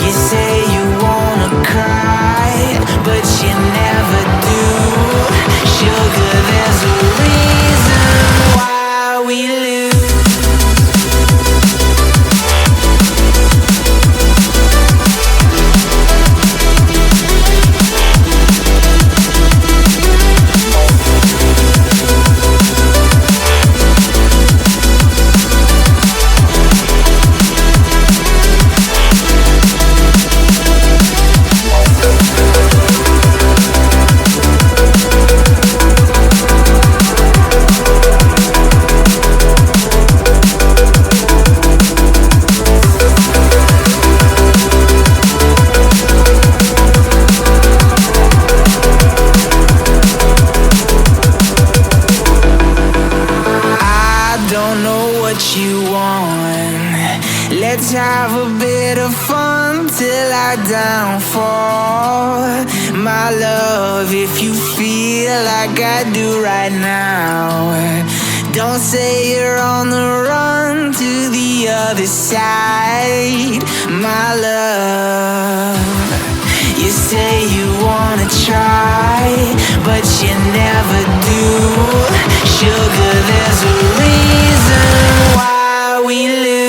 You say you wanna cry, but you never do. Sugar, there's a reason why we lose. You want. Let's have a bit of fun till I downfall. My love, if you feel like I do right now, don't say you're on the run to the other side. My love, you say you wanna try, but you never do. Sugar, there's a reason why we live.